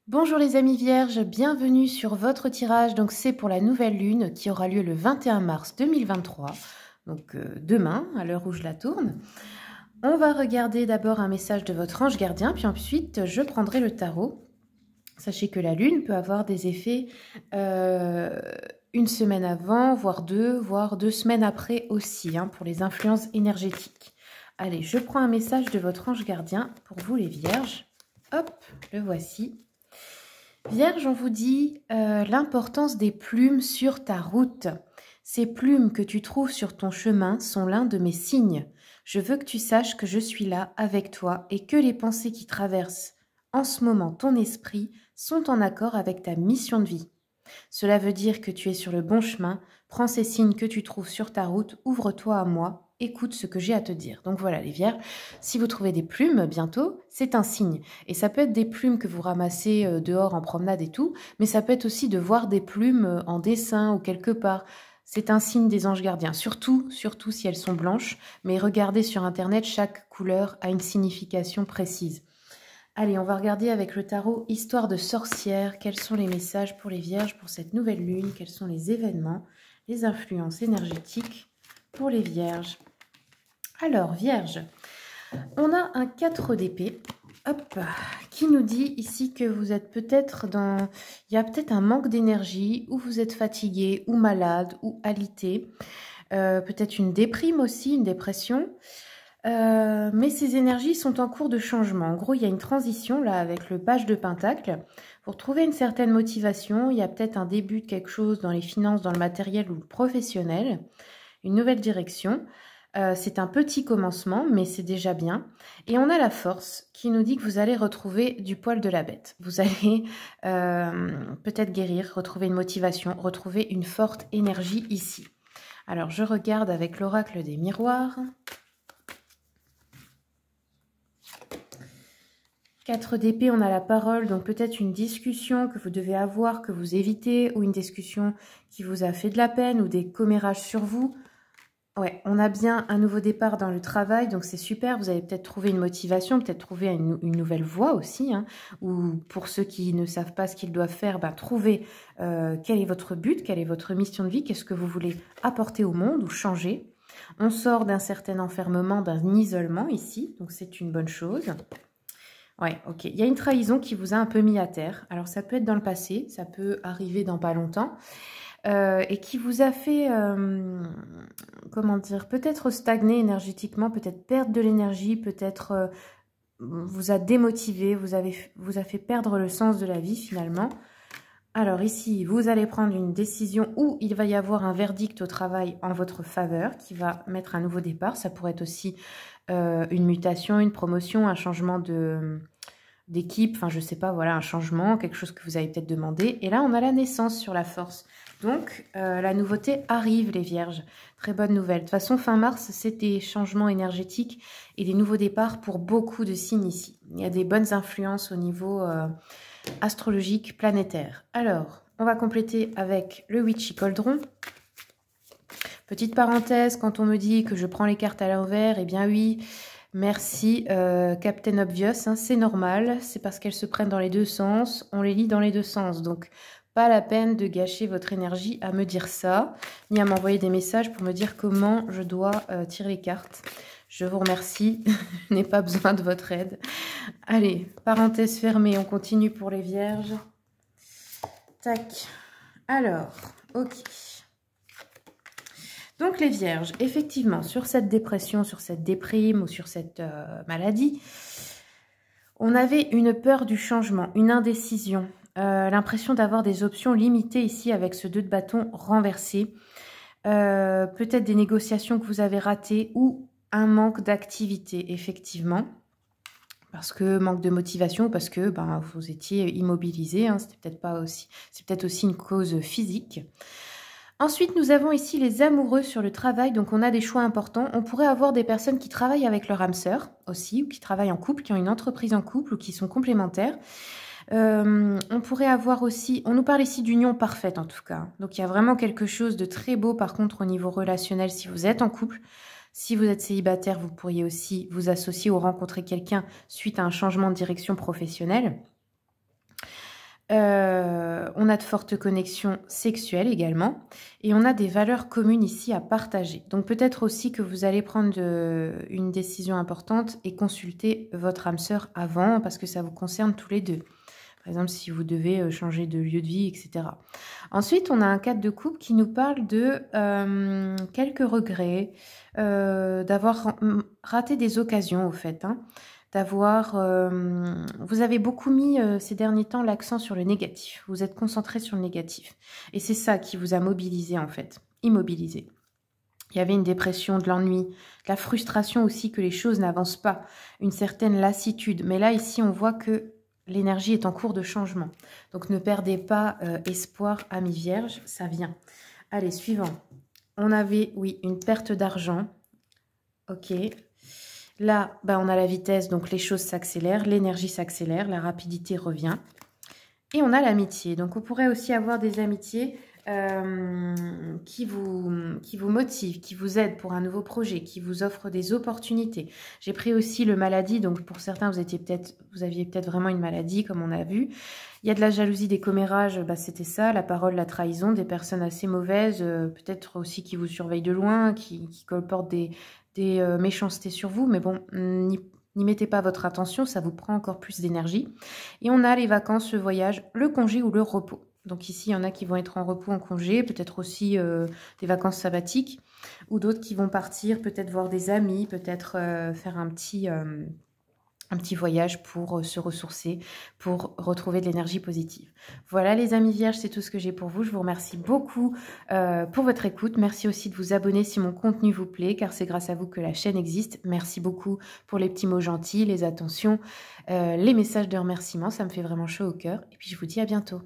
Bonjour les amis vierges, bienvenue sur votre tirage. Donc c'est pour la nouvelle lune qui aura lieu le 21 mars 2023, donc demain à l'heure où je la tourne. On va regarder d'abord un message de votre ange gardien, puis ensuite je prendrai le tarot. Sachez que la lune peut avoir des effets une semaine avant, voire deux semaines après aussi, pour les influences énergétiques. Allez, je prends un message de votre ange gardien pour vous les vierges. Hop, le voici. Vierge, on vous dit l'importance des plumes sur ta route. Ces plumes que tu trouves sur ton chemin sont l'un de mes signes. Je veux que tu saches que je suis là avec toi et que les pensées qui traversent en ce moment ton esprit sont en accord avec ta mission de vie. Cela veut dire que tu es sur le bon chemin. Prends ces signes que tu trouves sur ta route, ouvre-toi à moi, écoute ce que j'ai à te dire. Donc voilà les vierges, si vous trouvez des plumes bientôt, c'est un signe. Et ça peut être des plumes que vous ramassez dehors en promenade et tout, mais ça peut être aussi de voir des plumes en dessin ou quelque part. C'est un signe des anges gardiens, surtout si elles sont blanches, mais regardez sur internet, chaque couleur a une signification précise. Allez, on va regarder avec le tarot Histoire de sorcière. Quels sont les messages pour les vierges pour cette nouvelle lune? Quels sont les événements, les influences énergétiques pour les vierges? Alors, vierge, on a un 4 d'épée, hop, qui nous dit ici que vous êtes peut-être dans... Il y a peut-être un manque d'énergie, ou vous êtes fatigué, ou malade, ou alité. Peut-être une déprime aussi, une dépression. Mais ces énergies sont en cours de changement. En gros, il y a une transition là avec le page de Pentacle. Pour trouver une certaine motivation, il y a peut-être un début de quelque chose dans les finances, dans le matériel ou le professionnel, une nouvelle direction. C'est un petit commencement, mais c'est déjà bien. Et on a la force qui nous dit que vous allez retrouver du poil de la bête. Vous allez peut-être guérir, retrouver une motivation, retrouver une forte énergie ici. Alors, je regarde avec l'oracle des miroirs. 4 d'épée, on a la parole, donc peut-être une discussion que vous devez avoir, que vous évitez, ou une discussion qui vous a fait de la peine, ou des commérages sur vous. Ouais, on a bien un nouveau départ dans le travail, donc c'est super, vous allez peut-être trouver une motivation, peut-être trouver une nouvelle voie aussi, ou pour ceux qui ne savent pas ce qu'ils doivent faire, trouver quel est votre but, quelle est votre mission de vie, qu'est-ce que vous voulez apporter au monde ou changer. On sort d'un certain enfermement, d'un isolement ici, donc c'est une bonne chose. Ouais, ok. Il y a une trahison qui vous a un peu mis à terre. Alors, ça peut être dans le passé, ça peut arriver dans pas longtemps. Et qui vous a fait, comment dire, peut-être stagner énergétiquement, peut-être perdre de l'énergie, peut-être vous a démotivé, vous a fait perdre le sens de la vie finalement. Alors ici, vous allez prendre une décision où il va y avoir un verdict au travail en votre faveur qui va mettre un nouveau départ. Ça pourrait être aussi une mutation, une promotion, un changement d'équipe, enfin je sais pas, voilà, un changement, quelque chose que vous avez peut-être demandé. Et là, on a la naissance sur la force. Donc, la nouveauté arrive, les vierges. Très bonne nouvelle. De toute façon, fin mars, c'est des changements énergétiques et des nouveaux départs pour beaucoup de signes ici. Il y a des bonnes influences au niveau astrologique, planétaire. Alors, on va compléter avec le Witchy Cauldron. Petite parenthèse, quand on me dit que je prends les cartes à l'envers, eh bien oui, merci Captain Obvious, c'est normal, c'est parce qu'elles se prennent dans les deux sens, on les lit dans les deux sens, donc pas la peine de gâcher votre énergie à me dire ça, ni à m'envoyer des messages pour me dire comment je dois tirer les cartes. Je vous remercie, je n'ai pas besoin de votre aide. Allez, parenthèse fermée, on continue pour les vierges. Tac, alors, ok. Donc les vierges, effectivement, sur cette dépression, sur cette déprime ou sur cette maladie, on avait une peur du changement, une indécision, l'impression d'avoir des options limitées ici avec ce 2 de bâton renversé, peut-être des négociations que vous avez ratées ou un manque d'activité, effectivement, parce que manque de motivation, parce que vous étiez immobilisé, c'était peut-être pas aussi, c'est peut-être aussi une cause physique. Ensuite, nous avons ici les amoureux sur le travail, donc on a des choix importants. On pourrait avoir des personnes qui travaillent avec leur âme sœur aussi, ou qui travaillent en couple, qui ont une entreprise en couple ou qui sont complémentaires. On pourrait avoir aussi, on nous parle ici d'union parfaite en tout cas. Donc il y a vraiment quelque chose de très beau par contre au niveau relationnel si vous êtes en couple. Si vous êtes célibataire, vous pourriez aussi vous associer ou rencontrer quelqu'un suite à un changement de direction professionnelle. On a de fortes connexions sexuelles également. Et on a des valeurs communes ici à partager. Donc peut-être aussi que vous allez prendre une décision importante et consulter votre âme sœur avant parce que ça vous concerne tous les deux. Par exemple, si vous devez changer de lieu de vie, etc. Ensuite, on a un cadre de couple qui nous parle de quelques regrets, d'avoir raté des occasions, au fait, hein, vous avez beaucoup mis ces derniers temps l'accent sur le négatif. Vous êtes concentré sur le négatif. Et c'est ça qui vous a mobilisé, en fait, immobilisé. Il y avait une dépression, de l'ennui, de la frustration aussi que les choses n'avancent pas, une certaine lassitude. Mais là, ici, on voit que l'énergie est en cours de changement. Donc, ne perdez pas espoir, amis vierges, ça vient. Allez, suivant. On avait, oui, une perte d'argent. Ok. Là, on a la vitesse, donc les choses s'accélèrent, l'énergie s'accélère, la rapidité revient. Et on a l'amitié. Donc, on pourrait aussi avoir des amitiés qui vous motivent, qui vous aident pour un nouveau projet, qui vous offrent des opportunités. J'ai pris aussi le maladie. Donc, pour certains, vous aviez peut-être vraiment une maladie, comme on a vu. Il y a de la jalousie, des commérages, c'était ça, la parole, la trahison, des personnes assez mauvaises, peut-être aussi qui vous surveillent de loin, qui colportent des méchancetés sur vous. Mais bon, n'y mettez pas votre attention, ça vous prend encore plus d'énergie. Et on a les vacances, le voyage, le congé ou le repos. Donc ici, il y en a qui vont être en repos, en congé, peut-être aussi des vacances sabbatiques, ou d'autres qui vont partir, peut-être voir des amis, peut-être faire un petit voyage pour se ressourcer, pour retrouver de l'énergie positive. Voilà les amis vierges, c'est tout ce que j'ai pour vous. Je vous remercie beaucoup pour votre écoute. Merci aussi de vous abonner si mon contenu vous plaît, car c'est grâce à vous que la chaîne existe. Merci beaucoup pour les petits mots gentils, les attentions, les messages de remerciement. Ça me fait vraiment chaud au cœur. Et puis je vous dis à bientôt.